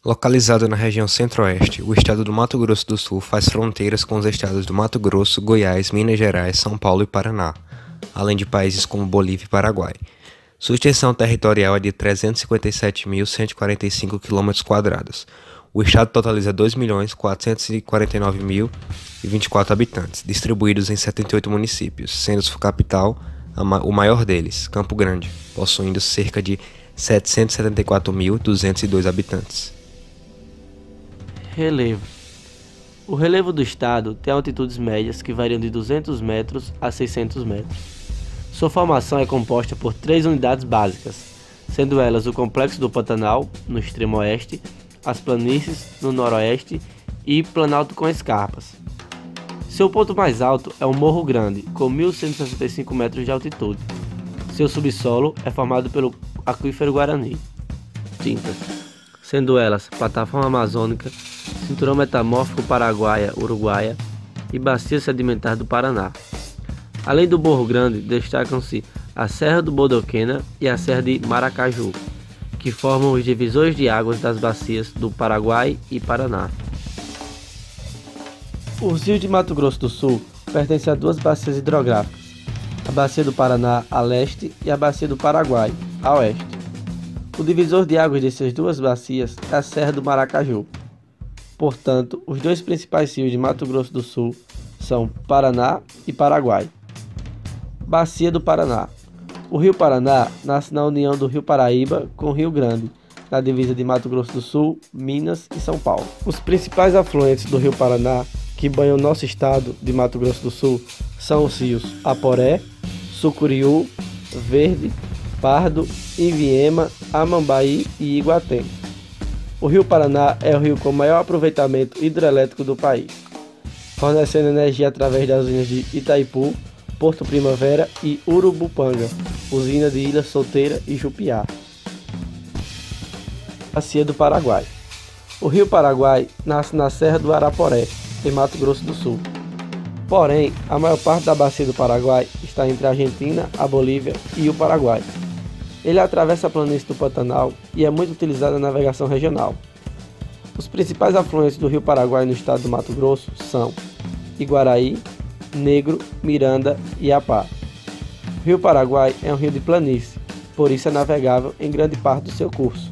Localizado na região centro-oeste, o estado do Mato Grosso do Sul faz fronteiras com os estados do Mato Grosso, Goiás, Minas Gerais, São Paulo e Paraná, além de países como Bolívia e Paraguai. Sua extensão territorial é de 357.145 km². O estado totaliza 2.449.024 habitantes, distribuídos em 78 municípios, sendo sua capital o maior deles, Campo Grande, possuindo cerca de 774.202 habitantes. Relevo. O relevo do estado tem altitudes médias que variam de 200 metros a 600 metros. Sua formação é composta por 3 unidades básicas, sendo elas o Complexo do Pantanal, no extremo oeste, as planícies, no noroeste e Planalto com escarpas. Seu ponto mais alto é o Morro Grande, com 1.165 metros de altitude. Seu subsolo é formado pelo Aquífero Guarani. Tintas, sendo elas Plataforma Amazônica, Cinturão Metamórfico Paraguaia-Uruguaia e Bacia Sedimentar do Paraná. Além do Morro Grande, destacam-se a Serra do Bodoquena e a Serra de Maracaju, que formam os divisores de águas das bacias do Paraguai e Paraná. Os rios de Mato Grosso do Sul pertencem a 2 bacias hidrográficas, a Bacia do Paraná a leste e a Bacia do Paraguai a oeste. O divisor de águas dessas 2 bacias é a Serra do Maracaju. Portanto, os 2 principais rios de Mato Grosso do Sul são Paraná e Paraguai. Bacia do Paraná. O Rio Paraná nasce na união do Rio Paraíba com o Rio Grande, na divisa de Mato Grosso do Sul, Minas e São Paulo. Os principais afluentes do Rio Paraná que banham nosso estado de Mato Grosso do Sul são os rios Aporé, Sucuriú, Verde, Pardo, Iviema, Amambaí e Iguatém. O Rio Paraná é o rio com maior aproveitamento hidrelétrico do país, fornecendo energia através das usinas de Itaipu, Porto Primavera e Urubupanga, usina de Ilha Solteira e Jupiá. Bacia do Paraguai. O Rio Paraguai nasce na Serra do Araporé, em Mato Grosso do Sul. Porém, a maior parte da Bacia do Paraguai está entre a Argentina, a Bolívia e o Paraguai. Ele atravessa a planície do Pantanal e é muito utilizado na navegação regional. Os principais afluentes do Rio Paraguai no estado do Mato Grosso são Iguaraí, Negro, Miranda e Apá. O Rio Paraguai é um rio de planície, por isso é navegável em grande parte do seu curso,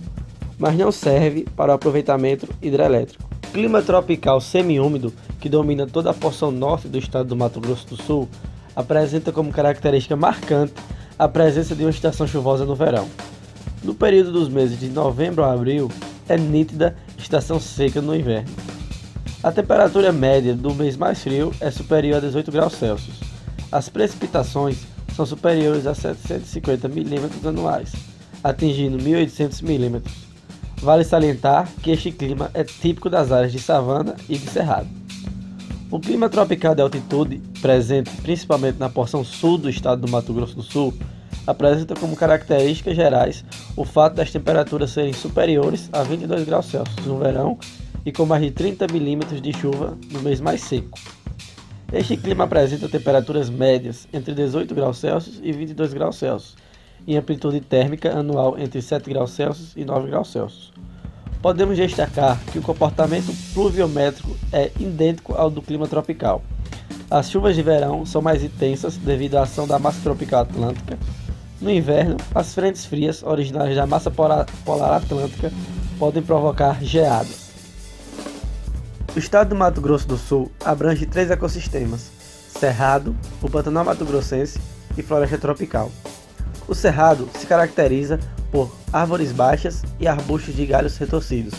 mas não serve para o aproveitamento hidrelétrico. O clima tropical semiúmido, que domina toda a porção norte do estado do Mato Grosso do Sul, apresenta como característica marcante a presença de uma estação chuvosa no verão. No período dos meses de novembro a abril, é nítida estação seca no inverno. A temperatura média do mês mais frio é superior a 18 graus Celsius. As precipitações são superiores a 750 milímetros anuais, atingindo 1.800 milímetros. Vale salientar que este clima é típico das áreas de savana e de cerrado. O clima tropical de altitude, presente principalmente na porção sul do estado do Mato Grosso do Sul, apresenta como características gerais o fato das temperaturas serem superiores a 22 graus Celsius no verão e com mais de 30 milímetros de chuva no mês mais seco. Este clima apresenta temperaturas médias entre 18 graus Celsius e 22 graus Celsius, em amplitude térmica anual entre 7 graus Celsius e 9 graus Celsius. Podemos destacar que o comportamento pluviométrico é idêntico ao do clima tropical. As chuvas de verão são mais intensas devido à ação da massa tropical atlântica. No inverno, as frentes frias originárias da massa polar atlântica podem provocar geadas. O estado do Mato Grosso do Sul abrange 3 ecossistemas: Cerrado, o Pantanal Mato Grossense e Floresta Tropical. O Cerrado se caracteriza por árvores baixas e arbustos de galhos retorcidos.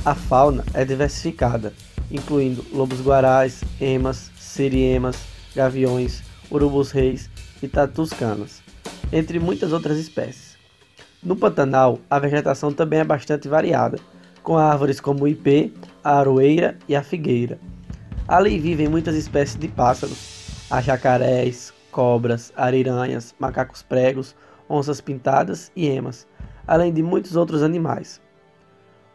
A fauna é diversificada, incluindo lobos-guarais, emas, siriemas, gaviões, urubus-reis e tatus-canas, entre muitas outras espécies. No Pantanal, a vegetação também é bastante variada, com árvores como o ipê, a aroeira e a figueira. Ali vivem muitas espécies de pássaros, há jacarés, cobras, ariranhas, macacos pregos, onças pintadas e emas, além de muitos outros animais.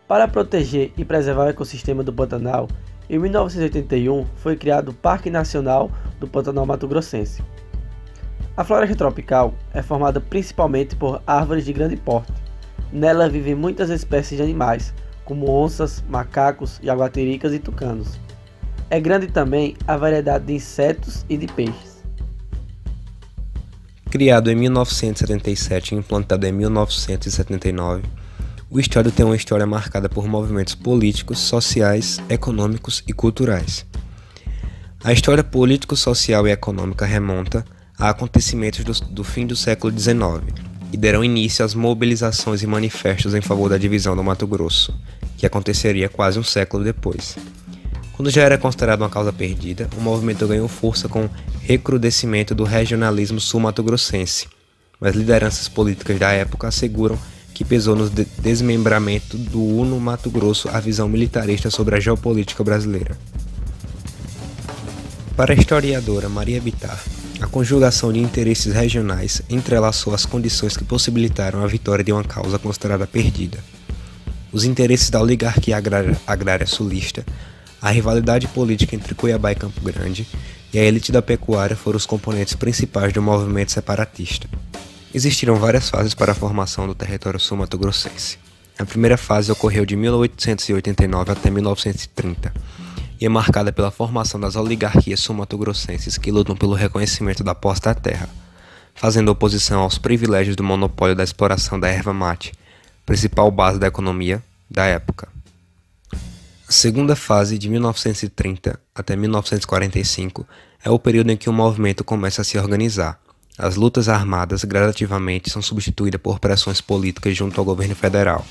Para proteger e preservar o ecossistema do Pantanal, em 1981 foi criado o Parque Nacional do Pantanal Mato Grossense. A floresta tropical é formada principalmente por árvores de grande porte. Nela vivem muitas espécies de animais, como onças, macacos, jaguatiricas e tucanos. É grande também a variedade de insetos e de peixes. Criado em 1977 e implantado em 1979, o estado tem uma história marcada por movimentos políticos, sociais, econômicos e culturais. A história político, social e econômica remonta a acontecimentos do fim do século XIX e deram início às mobilizações e manifestos em favor da divisão do Mato Grosso, que aconteceria quase um século depois. Quando já era considerado uma causa perdida, o movimento ganhou força com o recrudescimento do regionalismo sul-mato-grossense, mas lideranças políticas da época asseguram que pesou no desmembramento do Uno Mato Grosso a visão militarista sobre a geopolítica brasileira. Para a historiadora Maria Bittar, a conjugação de interesses regionais entrelaçou as condições que possibilitaram a vitória de uma causa considerada perdida. Os interesses da oligarquia agrária sulista, a rivalidade política entre Cuiabá e Campo Grande e a elite da pecuária foram os componentes principais do movimento separatista. Existiram várias fases para a formação do território sul-mato-grossense. A primeira fase ocorreu de 1889 até 1930 e é marcada pela formação das oligarquias sul-mato-grossenses que lutam pelo reconhecimento da posse da terra, fazendo oposição aos privilégios do monopólio da exploração da erva mate, principal base da economia da época. A segunda fase, de 1930 até 1945, é o período em que o movimento começa a se organizar. As lutas armadas gradativamente são substituídas por pressões políticas junto ao governo federal.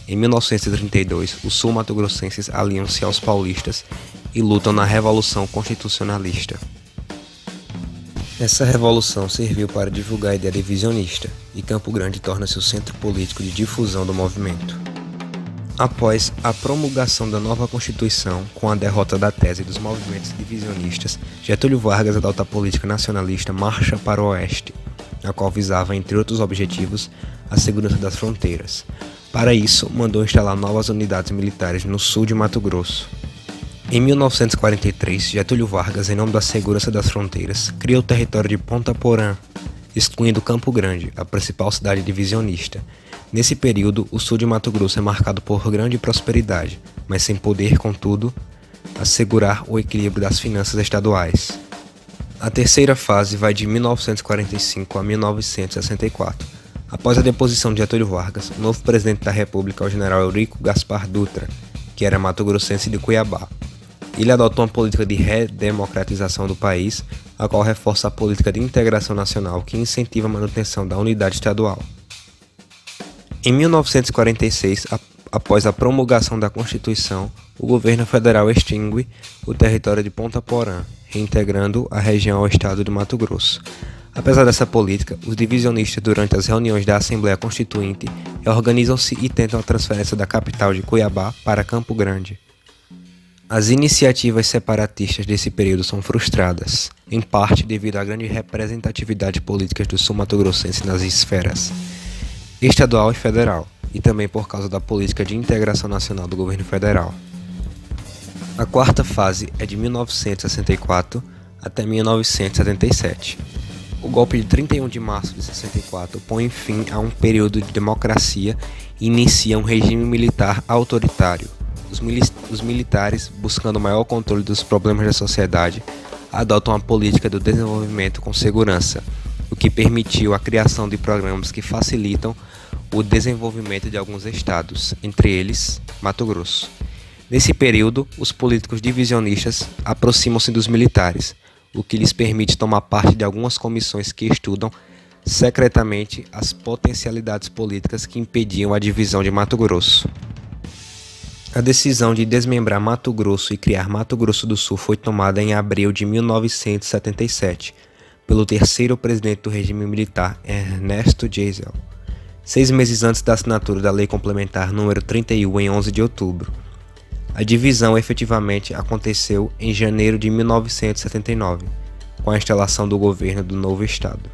Em 1932, os sul-mato-grossenses aliam-se aos paulistas e lutam na Revolução Constitucionalista. Essa revolução serviu para divulgar a ideia divisionista, e Campo Grande torna-se o centro político de difusão do movimento. Após a promulgação da nova Constituição, com a derrota da tese dos movimentos divisionistas, Getúlio Vargas adota a política nacionalista Marcha para o Oeste, a qual visava, entre outros objetivos, a segurança das fronteiras. Para isso, mandou instalar novas unidades militares no sul de Mato Grosso. Em 1943, Getúlio Vargas, em nome da segurança das fronteiras, criou o território de Ponta Porã, excluindo Campo Grande, a principal cidade divisionista. Nesse período, o sul de Mato Grosso é marcado por grande prosperidade, mas sem poder, contudo, assegurar o equilíbrio das finanças estaduais. A terceira fase vai de 1945 a 1964. Após a deposição de Getúlio Vargas, o novo presidente da República é o general Eurico Gaspar Dutra, que era mato-grossense de Cuiabá. Ele adotou uma política de redemocratização do país, a qual reforça a política de integração nacional que incentiva a manutenção da unidade estadual. Em 1946, após a promulgação da Constituição, o governo federal extingue o território de Ponta Porã, reintegrando a região ao estado de Mato Grosso. Apesar dessa política, os divisionistas, durante as reuniões da Assembleia Constituinte, organizam-se e tentam a transferência da capital de Cuiabá para Campo Grande. As iniciativas separatistas desse período são frustradas, em parte devido à grande representatividade política do sul-mato-grossense nas esferas estadual e federal, e também por causa da política de integração nacional do governo federal. A quarta fase é de 1964 até 1977. O golpe de 31 de março de 64 põe fim a um período de democracia e inicia um regime militar autoritário. Os militares, buscando maior controle dos problemas da sociedade, adotam a política do desenvolvimento com segurança, o que permitiu a criação de programas que facilitam o desenvolvimento de alguns estados, entre eles Mato Grosso. Nesse período, os políticos divisionistas aproximam-se dos militares, o que lhes permite tomar parte de algumas comissões que estudam secretamente as potencialidades políticas que impediam a divisão de Mato Grosso. A decisão de desmembrar Mato Grosso e criar Mato Grosso do Sul foi tomada em abril de 1977, pelo terceiro presidente do regime militar, Ernesto Geisel, 6 meses antes da assinatura da Lei Complementar número 31 em 11 de outubro. A divisão efetivamente aconteceu em janeiro de 1979, com a instalação do governo do novo estado.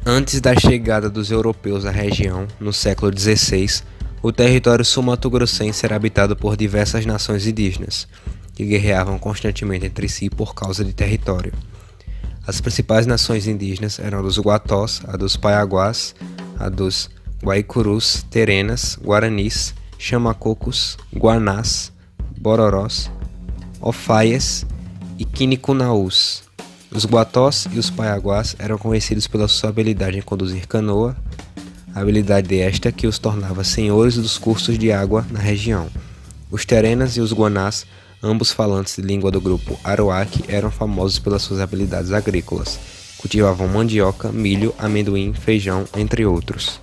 Antes da chegada dos europeus à região, no século XVI, o território sul-mato-grossense era habitado por diversas nações indígenas, que guerreavam constantemente entre si por causa de território. As principais nações indígenas eram a dos Guatós, a dos Paiaguás, a dos Guaicurus, Terenas, Guaranis, chamacocos, guanás, bororós, ofaias e quinicunaús. Os guatós e os paiaguás eram conhecidos pela sua habilidade em conduzir canoa, habilidade esta que os tornava senhores dos cursos de água na região. Os terenas e os guanás, ambos falantes de língua do grupo Arawak, eram famosos pelas suas habilidades agrícolas. Cultivavam mandioca, milho, amendoim, feijão, entre outros.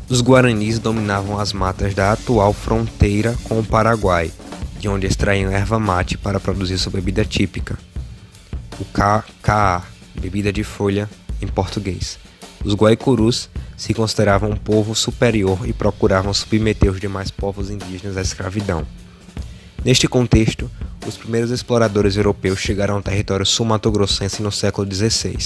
Os guaranis dominavam as matas da atual fronteira com o Paraguai, de onde extraíam erva mate para produzir sua bebida típica, o cacá, bebida de folha em português. Os guaicurus se consideravam um povo superior e procuravam submeter os demais povos indígenas à escravidão. Neste contexto, os primeiros exploradores europeus chegaram ao território sul-mato-grossense no século XVI.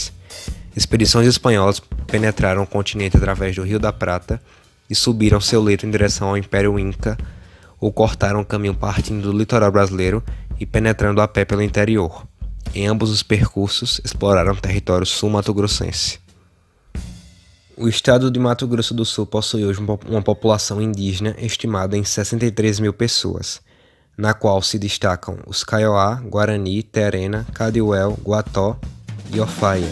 Expedições espanholas penetraram o continente através do Rio da Prata e subiram seu leito em direção ao Império Inca, ou cortaram o caminho partindo do litoral brasileiro e penetrando a pé pelo interior. Em ambos os percursos, exploraram o território sul-mato-grossense. O estado de Mato Grosso do Sul possui hoje uma população indígena estimada em 63 mil pessoas, na qual se destacam os Kaiowá, Guarani, Terena, Cadiuel, Guató e Ofaia,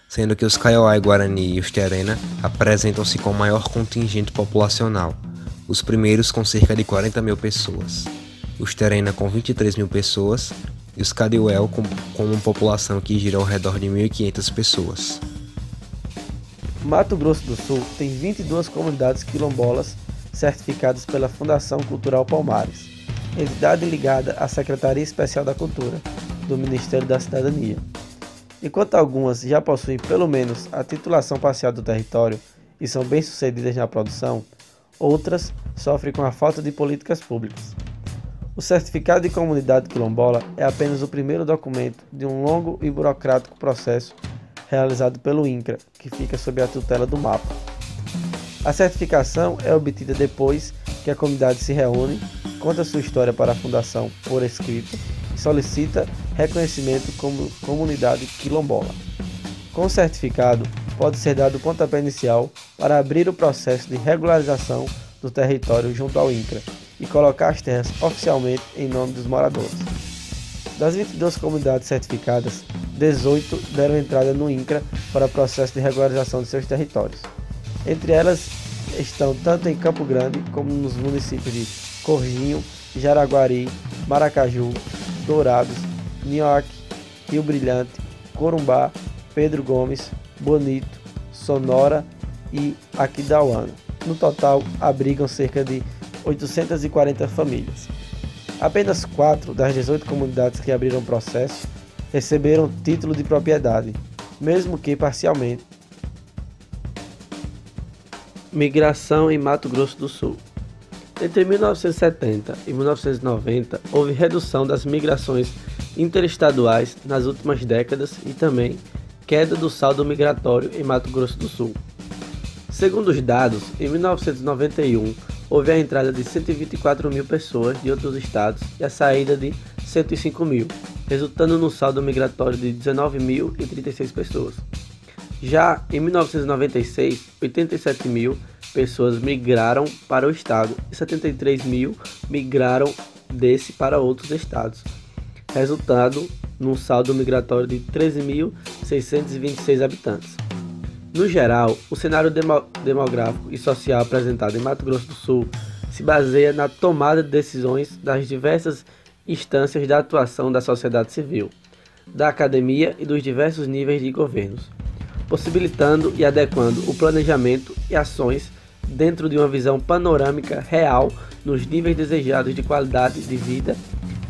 sendo que os Kaiowá, Guarani e os Terena apresentam-se com maior contingente populacional, os primeiros com cerca de 40 mil pessoas, os Terena com 23 mil pessoas e os Cadiuel com uma população que gira ao redor de 1.500 pessoas. Mato Grosso do Sul tem 22 comunidades quilombolas certificadas pela Fundação Cultural Palmares, entidade ligada à Secretaria Especial da Cultura, do Ministério da Cidadania. Enquanto algumas já possuem pelo menos a titulação parcial do território e são bem-sucedidas na produção, outras sofrem com a falta de políticas públicas. O Certificado de Comunidade Quilombola é apenas o primeiro documento de um longo e burocrático processo realizado pelo INCRA, que fica sob a tutela do MAPA. A certificação é obtida depois que a comunidade se reúne, conta sua história para a Fundação por escrito e solicita reconhecimento como comunidade quilombola. Com o certificado, pode ser dado o pontapé inicial para abrir o processo de regularização do território junto ao INCRA e colocar as terras oficialmente em nome dos moradores. Das 22 comunidades certificadas, 18 deram entrada no INCRA para o processo de regularização de seus territórios. Entre elas estão tanto em Campo Grande como nos municípios de Corrinho, Jaraguari, Maracaju, Dourados, Nioque, Rio Brilhante, Corumbá, Pedro Gomes, Bonito, Sonora e Aquidauana. No total, abrigam cerca de 840 famílias. Apenas 4 das 18 comunidades que abriram processo receberam título de propriedade, mesmo que parcialmente. Migração em Mato Grosso do Sul. Entre 1970 e 1990, houve redução das migrações interestaduais nas últimas décadas e também queda do saldo migratório em Mato Grosso do Sul. Segundo os dados, em 1991, houve a entrada de 124 mil pessoas de outros estados e a saída de 105 mil, resultando num saldo migratório de 19.036 pessoas. Já em 1996, 87 mil pessoas migraram para o estado e 73 mil migraram desse para outros estados, resultando num saldo migratório de 13.626 habitantes. No geral, o cenário demográfico e social apresentado em Mato Grosso do Sul se baseia na tomada de decisões das diversas instâncias da atuação da sociedade civil, da academia e dos diversos níveis de governos, possibilitando e adequando o planejamento e ações dentro de uma visão panorâmica real nos níveis desejados de qualidade de vida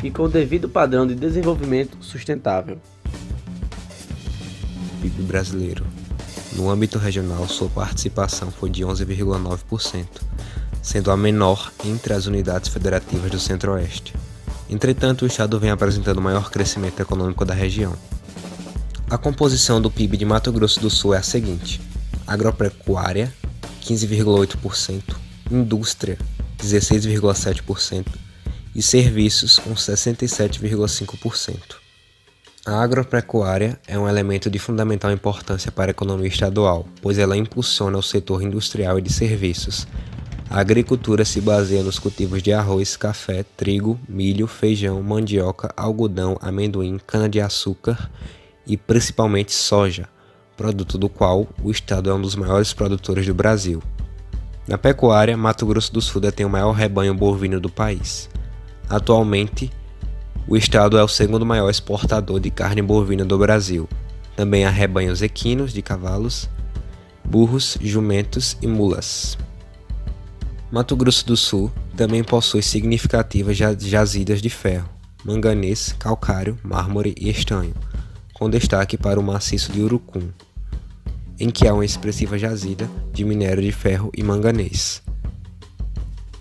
e com o devido padrão de desenvolvimento sustentável. PIB brasileiro. No âmbito regional, sua participação foi de 11,9%, sendo a menor entre as unidades federativas do Centro-Oeste. Entretanto, o estado vem apresentando o maior crescimento econômico da região. A composição do PIB de Mato Grosso do Sul é a seguinte: agropecuária, 15,8%, indústria, 16,7% e serviços, com 67,5%. A agropecuária é um elemento de fundamental importância para a economia estadual, pois ela impulsiona o setor industrial e de serviços, A agricultura se baseia nos cultivos de arroz, café, trigo, milho, feijão, mandioca, algodão, amendoim, cana-de-açúcar e principalmente soja, produto do qual o estado é um dos maiores produtores do Brasil. Na pecuária, Mato Grosso do Sul detém o maior rebanho bovino do país. Atualmente, o estado é o segundo maior exportador de carne bovina do Brasil. Também há rebanhos equinos de cavalos, burros, jumentos e mulas. Mato Grosso do Sul também possui significativas jazidas de ferro, manganês, calcário, mármore e estanho, com destaque para o maciço de Urucum, em que há uma expressiva jazida de minério de ferro e manganês.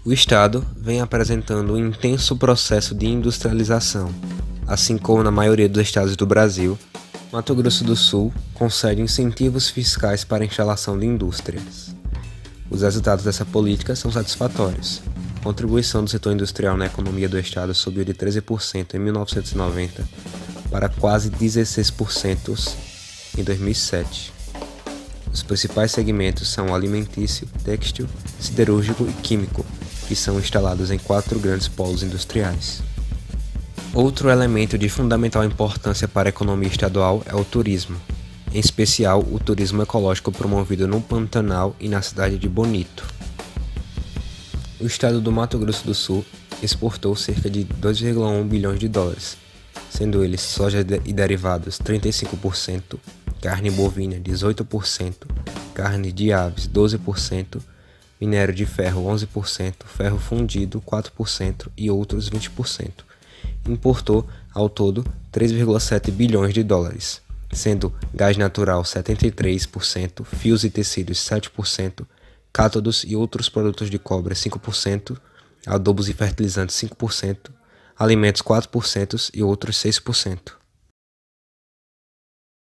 O estado vem apresentando um intenso processo de industrialização, assim como na maioria dos estados do Brasil. Mato Grosso do Sul concede incentivos fiscais para a instalação de indústrias. Os resultados dessa política são satisfatórios. A contribuição do setor industrial na economia do estado subiu de 13% em 1990 para quase 16% em 2007. Os principais segmentos são o alimentício, têxtil, siderúrgico e químico, que são instalados em 4 grandes polos industriais. Outro elemento de fundamental importância para a economia estadual é o turismo, em especial o turismo ecológico promovido no Pantanal e na cidade de Bonito. O estado do Mato Grosso do Sul exportou cerca de 2,1 bilhões de dólares, sendo eles soja e derivados 35%, carne bovina 18%, carne de aves 12%, minério de ferro 11%, ferro fundido 4% e outros 20%. Importou ao todo 3,7 bilhões de dólares, sendo gás natural 73%, fios e tecidos 7%, cátodos e outros produtos de cobre 5%, adubos e fertilizantes 5%, alimentos 4% e outros 6%.